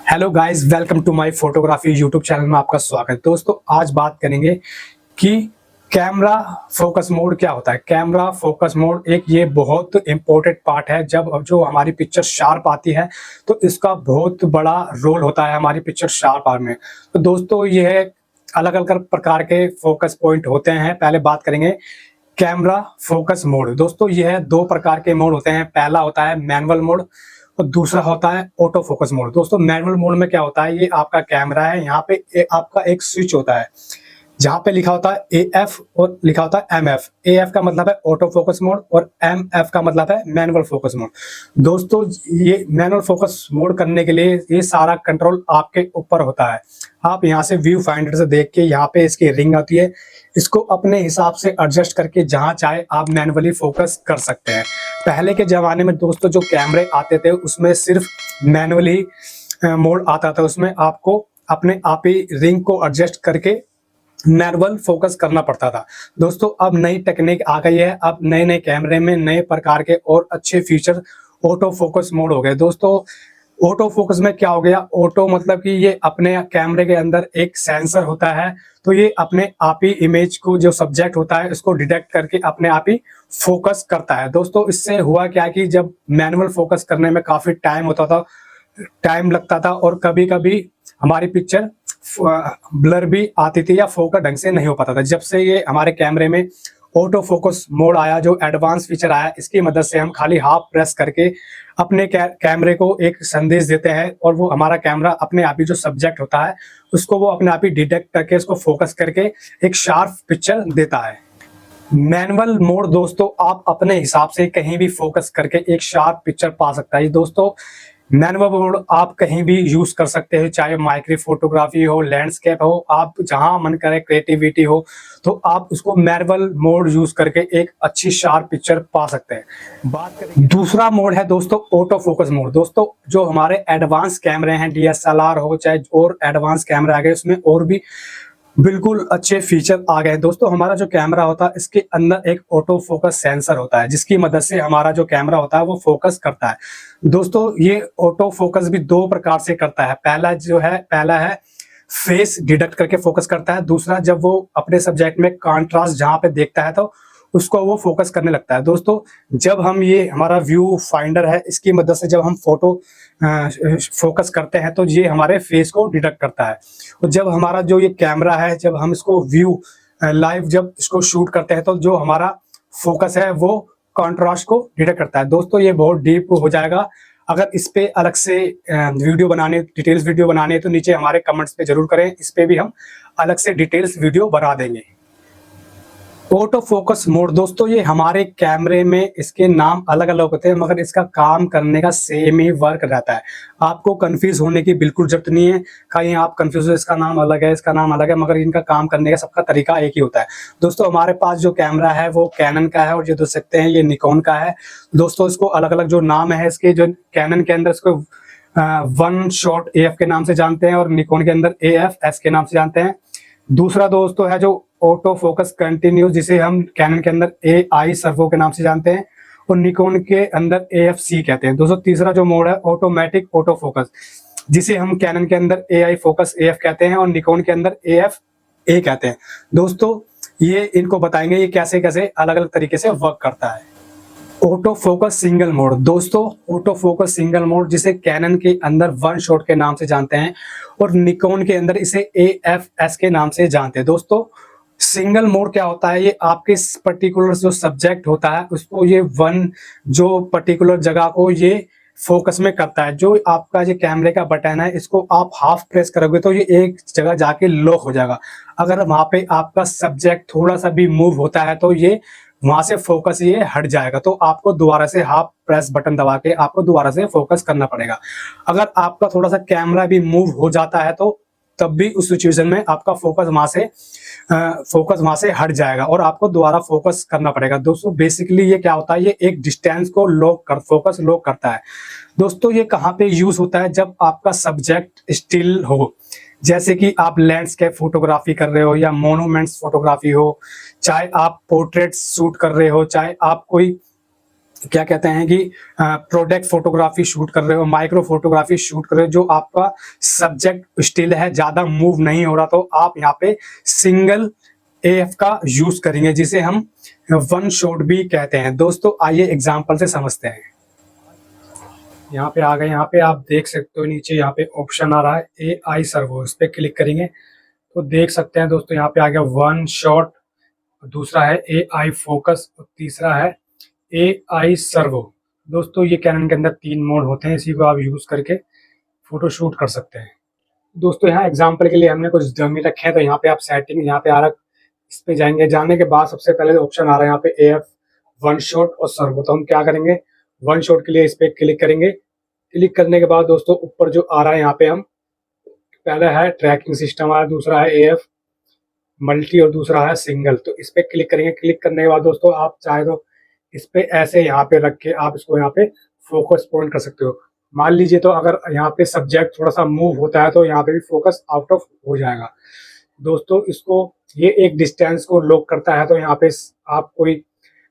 Hello guys, welcome to my photography YouTube channel में आपका स्वागत है। दोस्तों आज बात करेंगे कि कैमरा फोकस मोड क्या होता है। कैमरा फोकस मोड एक ये बहुत इंपॉर्टेंट पार्ट है। जब जो हमारी पिक्चर शार्प आती है तो इसका बहुत बड़ा रोल होता है हमारी पिक्चर शार्प आने में। तो दोस्तों ये अलग अलग प्रकार के फोकस पॉइंट होते हैं। पहले बात करेंगे कैमरा फोकस मोड। दोस्तों यह दो प्रकार के मोड होते हैं। पहला होता है मैनुअल मोड और दूसरा होता है ऑटो फोकस मोड। दोस्तों मैनुअल मोड में क्या होता है, ये आपका कैमरा है, यहाँ पे आपका एक स्विच होता है जहाँ पे लिखा होता है AF और लिखा होता है MF। AF का मतलब है ऑटो फोकस मोड और MF का मतलब है मैनुअल फोकस मोड। दोस्तों ये मैनुअल फोकस मोड करने के लिए ये सारा कंट्रोल आपके ऊपर होता है। आप यहाँ से व्यू फाइंडर से देख के यहाँ पे इसकी रिंग आती है, इसको अपने हिसाब से एडजस्ट करके जहाँ चाहे आप मैनुअली फोकस कर सकते हैं। पहले के ज़माने में दोस्तों जो कैमरे आते थे उसमें सिर्फ मैनुअली मोड आता था, उसमें आपको अपने आप ही रिंग को एडजस्ट करके मैनुअल फोकस करना पड़ता था। दोस्तों अब नई टेक्निक आ गई है। अब नए नए कैमरे में नए प्रकार के और अच्छे फीचर ऑटो फोकस मोड हो गए। दोस्तों ऑटो फोकस में क्या हो गया, ऑटो मतलब कि ये अपने कैमरे के अंदर एक सेंसर होता है, तो ये अपने आप ही इमेज को जो सब्जेक्ट होता है उसको डिटेक्ट करके अपने आप ही फोकस करता है। दोस्तों इससे हुआ क्या कि जब मैनुअल फोकस करने में काफी टाइम लगता था और कभी कभी हमारी पिक्चर ब्लर भी आती थी या फोकस ढंग से नहीं हो पाता था। जब से ये हमारे कैमरे में ऑटो फोकस मोड आया, जो एडवांस फीचर आया, इसकी मदद से हम खाली हाफ प्रेस करके अपने कैमरे को एक संदेश देते हैं और वो हमारा कैमरा अपने आप ही जो सब्जेक्ट होता है उसको वो अपने आप ही डिटेक्ट करके उसको फोकस करके एक शार्प पिक्चर देता है। मैनुअल मोड दोस्तों आप अपने हिसाब से कहीं भी फोकस करके एक शार्प पिक्चर पा सकता है। दोस्तों मैनुअल मोड आप कहीं भी यूज कर सकते हो, चाहे माइक्रो फोटोग्राफी हो, लैंडस्केप हो, आप जहां मन करे क्रिएटिविटी हो तो आप उसको मैनुअल मोड यूज करके एक अच्छी शार्प पिक्चर पा सकते हैं। बात करें दूसरा मोड है दोस्तों ऑटो फोकस मोड। दोस्तों जो हमारे एडवांस कैमरे हैं, DSLR हो चाहे और एडवांस कैमरा आ गए, उसमें और भी बिल्कुल अच्छे फीचर आ गए हैं। दोस्तों हमारा जो कैमरा होता है इसके अंदर एक ऑटो फोकस सेंसर होता है जिसकी मदद से हमारा जो कैमरा होता है वो फोकस करता है। दोस्तों ये ऑटो फोकस भी दो प्रकार से करता है। पहला है फेस डिटेक्ट करके फोकस करता है, दूसरा जब वो अपने सब्जेक्ट में कॉन्ट्रास्ट जहां पे देखता है तो उसको वो फोकस करने लगता है। दोस्तों जब हम ये हमारा व्यू फाइंडर है, इसकी मदद से जब हम फोटो फोकस करते हैं तो ये हमारे फेस को डिटेक्ट करता है। और जब हमारा जो ये कैमरा है, जब हम इसको व्यू लाइव जब इसको शूट करते हैं तो जो हमारा फोकस है वो कॉन्ट्रास्ट को डिटेक्ट करता है। दोस्तों ये बहुत डीप हो जाएगा। अगर इस पे अलग से डिटेल्स वीडियो बनाने है तो नीचे हमारे कमेंट्स पे जरूर करें, इस पे भी हम अलग से डिटेल्स वीडियो बना देंगे। ऑटो फोकस मोड दोस्तों ये हमारे कैमरे में इसके नाम अलग अलग होते हैं मगर इसका काम करने का सेम ही वर्क रहता है। आपको कंफ्यूज होने की बिल्कुल जरूरत नहीं है। कहीं आप कंफ्यूज हो, इसका नाम अलग है, इसका नाम अलग है, मगर इनका काम करने का सबका तरीका एक ही होता है। दोस्तों हमारे पास जो कैमरा है वो कैनन का है और ये देख सकते हैं ये निकॉन का है। दोस्तों इसको अलग अलग जो नाम है इसके, जो कैनन के अंदर इसको वन शॉट AF के नाम से जानते हैं और निकॉन के अंदर AF-S के नाम से जानते हैं। दूसरा दोस्तों है जो ऑटो फोकस कंटिन्यूस, जिसे हम कैनन के अंदर AI सर्वो के नाम से जानते हैं और निकॉन के अंदर AFC कहते हैं। दोस्तों तीसरा जो मोड है ऑटोमेटिक ऑटो फोकस, जिसे हम कैनन के अंदर AI फोकस AF कहते हैं और निकॉन के अंदर AF-A कहते हैं। दोस्तों ये इनको बताएंगे ये कैसे कैसे अलग अलग तरीके से वर्क करता है। Auto focus single mode. दोस्तों ऑटो फोकस सिंगल मोड जिसे कैनन के अंदर वन शॉट के नाम से जानते हैं और निकॉन के अंदर इसे AF-S के नाम से जानते हैं। दोस्तों सिंगल मोड क्या होता है, ये आपके पर्टिकुलर जो सब्जेक्ट होता है उसको ये वन जो पर्टिकुलर जगह को ये फोकस में करता है। जो आपका जो कैमरे का बटन है इसको आप हाफ प्रेस करोगे तो ये एक जगह जाके लॉक हो जाएगा। अगर वहां पे आपका सब्जेक्ट थोड़ा सा भी मूव होता है तो ये वहां से फोकस ये हट जाएगा, तो आपको दोबारा से हाफ प्रेस बटन दबा के आपको दोबारा से फोकस करना पड़ेगा। अगर आपका थोड़ा सा कैमरा भी मूव हो जाता है तो तब भी उस सिचुएशन में आपका फोकस वहां से हट जाएगा और आपको दोबारा फोकस करना पड़ेगा। दोस्तों बेसिकली ये क्या होता है, ये एक डिस्टेंस को फोकस लॉक करता है। दोस्तों ये कहाँ पे यूज होता है, जब आपका सब्जेक्ट स्टिल हो, जैसे कि आप लैंडस्केप फोटोग्राफी कर रहे हो या मोनूमेंट्स फोटोग्राफी हो, चाहे आप पोर्ट्रेट शूट कर रहे हो, चाहे आप कोई क्या कहते हैं कि प्रोडक्ट फोटोग्राफी शूट कर रहे हो, माइक्रो फोटोग्राफी शूट कर रहे हो, जो आपका सब्जेक्ट स्टिल है, ज्यादा मूव नहीं हो रहा, तो आप यहाँ पे सिंगल एएफ का यूज करेंगे, जिसे हम वन शॉट भी कहते हैं। दोस्तों आइए एग्जांपल से समझते हैं। यहाँ पे आ गए, यहाँ पे आप देख सकते हो नीचे यहाँ पे ऑप्शन आ रहा है AI सर्वो, इस पे क्लिक करेंगे तो देख सकते हैं दोस्तों यहाँ पे आ गया वन शॉट, दूसरा है AI फोकस, तीसरा है AI सर्वो। दोस्तों ये कैनन के अंदर 3 मोड होते हैं, इसी को आप यूज करके फोटो शूट कर सकते हैं। दोस्तों यहाँ एग्जांपल के लिए हमने कुछ डमी रखे हैं, तो यहाँ पे आप सेटिंग यहाँ पे आ रहा, इस पे जाएंगे, जाने के बाद सबसे पहले ऑप्शन आ रहा है यहाँ पे AF वन शॉट और सर्वो। तो हम क्या करेंगे, वन शॉट के लिए इस पे क्लिक करेंगे। क्लिक करने के बाद दोस्तों ऊपर जो आ रहा है यहाँ पे हम, पहला है ट्रैकिंग सिस्टम आ रहा है, दूसरा है AF मल्टी और दूसरा है सिंगल। तो इस पे क्लिक करेंगे। क्लिक करने के बाद दोस्तों आप चाहे तो इस पे ऐसे यहाँ पे रख के आप इसको यहाँ पे फोकस पॉइंट कर सकते हो। मान लीजिए तो अगर यहाँ पे सब्जेक्ट थोड़ा सा मूव होता है तो यहाँ पे भी फोकस आउट ऑफ हो जाएगा। दोस्तों इसको ये एक डिस्टेंस को लॉक करता है, तो यहाँ पे आप कोई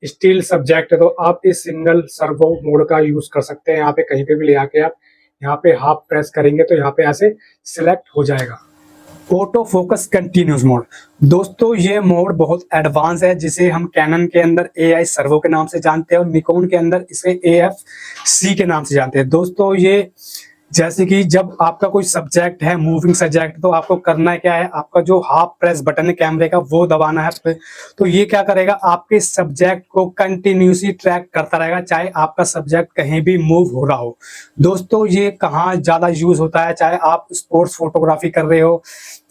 स्टिल सब्जेक्ट है तो आप इस सिंगल सर्वो मोड का यूज कर सकते हैं। यहाँ पे कहीं पे भी ले आके आप यहाँ पे हाफ प्रेस करेंगे तो यहाँ पे ऐसे सिलेक्ट हो जाएगा। ऑटो फोकस कंटिन्यूस मोड, दोस्तों ये मोड बहुत एडवांस है, जिसे हम कैनन के अंदर AI सर्वो के नाम से जानते हैं और निकॉन के अंदर इसे AFC के नाम से जानते हैं। दोस्तों ये जैसे कि जब आपका कोई सब्जेक्ट है, मूविंग सब्जेक्ट, तो आपको करना क्या है, आपका जो हाफ प्रेस बटन है कैमरे का वो दबाना है पे, तो ये क्या करेगा, आपके सब्जेक्ट को कंटिन्यूसली ट्रैक करता रहेगा, चाहे आपका सब्जेक्ट कहीं भी मूव हो रहा हो। दोस्तों ये कहाँ ज्यादा यूज होता है, चाहे आप स्पोर्ट्स फोटोग्राफी कर रहे हो,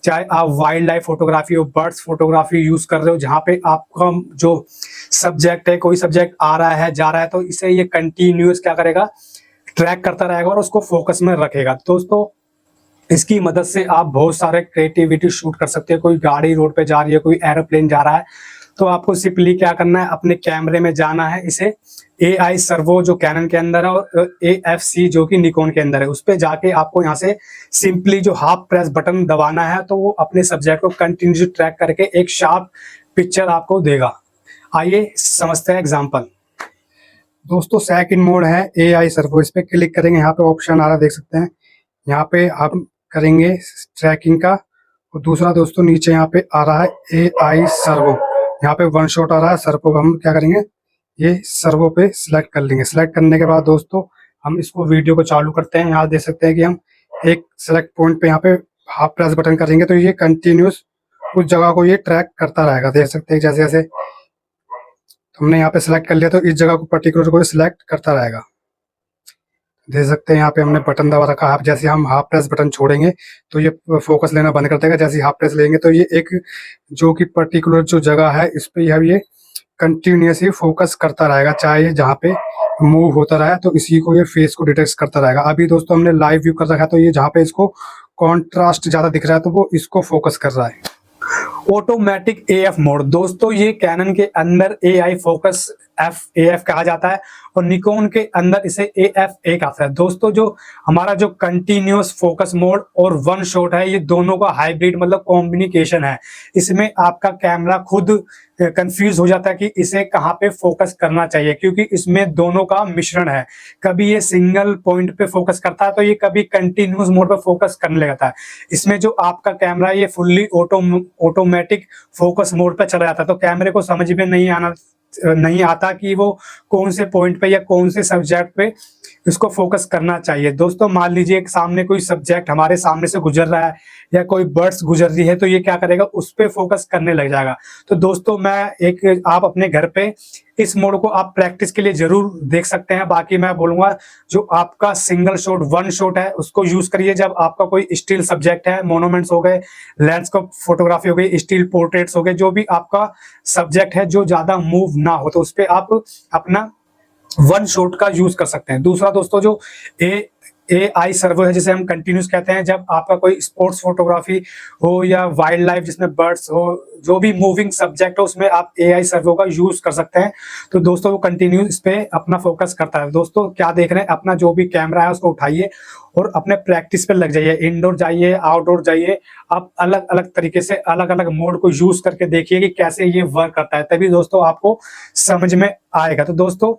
चाहे आप वाइल्ड लाइफ फोटोग्राफी हो, बर्ड्स फोटोग्राफी यूज कर रहे हो, जहाँ पे आपका जो सब्जेक्ट है, कोई सब्जेक्ट आ रहा है जा रहा है, तो इसे ये कंटिन्यूस क्या करेगा, ट्रैक करता रहेगा और उसको फोकस में रखेगा। दोस्तों इसकी मदद से आप बहुत सारे क्रिएटिविटी शूट कर सकते हैं। कोई गाड़ी रोड पे जा रही है, कोई एरोप्लेन जा रहा है, तो आपको सिंपली क्या करना है, अपने कैमरे में जाना है, इसे AI सर्वो जो कैनन के अंदर है और AFC जो कि निकॉन के अंदर है, उस पे जाके आपको यहाँ से सिंपली जो हाफ प्रेस बटन दबाना है, तो वो अपने सब्जेक्ट को कंटिन्यूसली ट्रैक करके एक शार्प पिक्चर आपको देगा। आइए समझते हैं एग्जाम्पल। दोस्तों सेकंड मोड है AI सर्वो, इस पे क्लिक करेंगे, यहाँ पे ऑप्शन आ रहा है देख सकते हैं, यहाँ पे हम करेंगे ट्रैकिंग का। और दूसरा दोस्तों नीचे यहाँ पे आ रहा है AI सर्वो, यहाँ पे वन शॉट आ रहा है सर्वो, हम क्या करेंगे, ये सर्वो पे सिलेक्ट कर लेंगे। सिलेक्ट करने के बाद दोस्तों हम इसको वीडियो को चालू करते हैं। यहाँ देख सकते हैं कि हम एक सिलेक्ट पॉइंट पे यहाँ पे हाफ प्रेस बटन करेंगे तो ये कंटिन्यूस उस जगह को ये ट्रैक करता रहेगा। देख सकते हैं जैसे जैसे हमने यहाँ पे सिलेक्ट कर लिया तो इस जगह को पर्टिकुलर को सिलेक्ट करता रहेगा। देख सकते हैं यहाँ पे हमने बटन दबा रखा है, जैसे हम हाफ प्रेस बटन छोड़ेंगे तो ये फोकस लेना बंद कर देगा, जैसे हाफ प्रेस लेंगे तो ये एक जो कि पर्टिकुलर जो जगह है इस पे ये कंटिन्यूसली फोकस करता रहेगा, चाहे ये जहाँ पे मूव होता रहा तो इसी को ये फेस को डिटेक्ट करता रहेगा। अभी दोस्तों हमने लाइव व्यू कर रखा है, तो ये जहाँ पे इसको कॉन्ट्रास्ट ज्यादा दिख रहा है तो वो इसको फोकस कर रहा है। ऑटोमेटिक AF मोड, दोस्तों ये कैनन के अंदर AI फोकस AF कहा जाता है और निकॉन के अंदर इसे AF1 कहता है। दोस्तों जो हमारा जो कंटिन्यूस फोकस मोड और वन शॉट है, ये दोनों का हाइब्रिड मतलब कॉम्बिनेशन है। इसमें आपका कैमरा खुद कंफ्यूज हो जाता है कि इसे कहाँ पे फोकस करना चाहिए, क्योंकि इसमें दोनों का मिश्रण है। कभी ये सिंगल पॉइंट पे फोकस करता है तो ये कभी कंटिन्यूस मोड पे फोकस करने लगता है। इसमें जो आपका कैमरा ये फुल्ली ऑटोमेटिक फोकस मोड पे चला जाता है, तो कैमरे को समझ में नहीं आता कि वो कौन से पॉइंट पे या कौन से सब्जेक्ट पे इसको फोकस करना चाहिए। दोस्तों मान लीजिए एक सामने कोई सब्जेक्ट हमारे सामने से गुजर रहा है या कोई बर्ड्स गुजर रही है, तो ये क्या करेगा, उस पे फोकस करने लग जाएगा। तो दोस्तों आप अपने घर पे इस मोड को आप प्रैक्टिस के लिए जरूर देख सकते हैं। बाकी मैं बोलूंगा जो आपका सिंगल शॉट वन शॉट है उसको यूज करिए जब आपका कोई स्टिल सब्जेक्ट है, मोनूमेंट्स हो गए, लैंडस्केप फोटोग्राफी हो गई, स्टिल पोर्ट्रेट्स हो गए, जो भी आपका सब्जेक्ट है जो ज्यादा मूव ना हो, तो उस पर आप अपना वन शॉट का यूज कर सकते हैं। दूसरा दोस्तों जो AI सर्वो है, जिसे हम कंटिन्यूस कहते हैं, जब आपका कोई स्पोर्ट्स फोटोग्राफी हो या वाइल्ड लाइफ जिसमें बर्ड्स हो, जो भी मूविंग सब्जेक्ट हो, उसमें आप AI सर्वो का यूज कर सकते हैं। तो दोस्तों वो कंटिन्यूस इस पे अपना फोकस करता है। दोस्तों क्या देख रहे हैं, अपना जो भी कैमरा है उसको उठाइए और अपने प्रैक्टिस पे लग जाइए, इंडोर जाइए, आउटडोर जाइए, आप अलग अलग तरीके से अलग अलग मोड को यूज करके देखिए कि कैसे ये वर्क करता है, तभी दोस्तों आपको समझ में आएगा। तो दोस्तों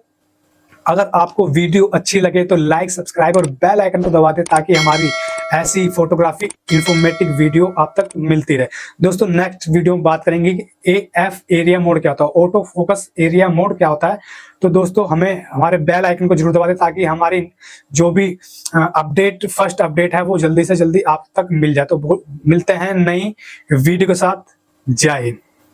अगर आपको वीडियो अच्छी लगे तो लाइक, सब्सक्राइब और बेल आइकन को दबा दें ताकि हमारी ऐसी फोटोग्राफी इंफॉर्मेटिव वीडियो आप तक मिलती रहे। दोस्तों नेक्स्ट वीडियो में बात करेंगे कि AF एरिया मोड क्या होता है, ऑटो फोकस एरिया मोड क्या होता है। तो दोस्तों हमें हमारे बेल आइकन को जरूर दबा दें ताकि हमारी जो भी अपडेट, फर्स्ट अपडेट है वो जल्दी से जल्दी आप तक मिल जाए। तो मिलते हैं नई वीडियो के साथ। जय हिंद।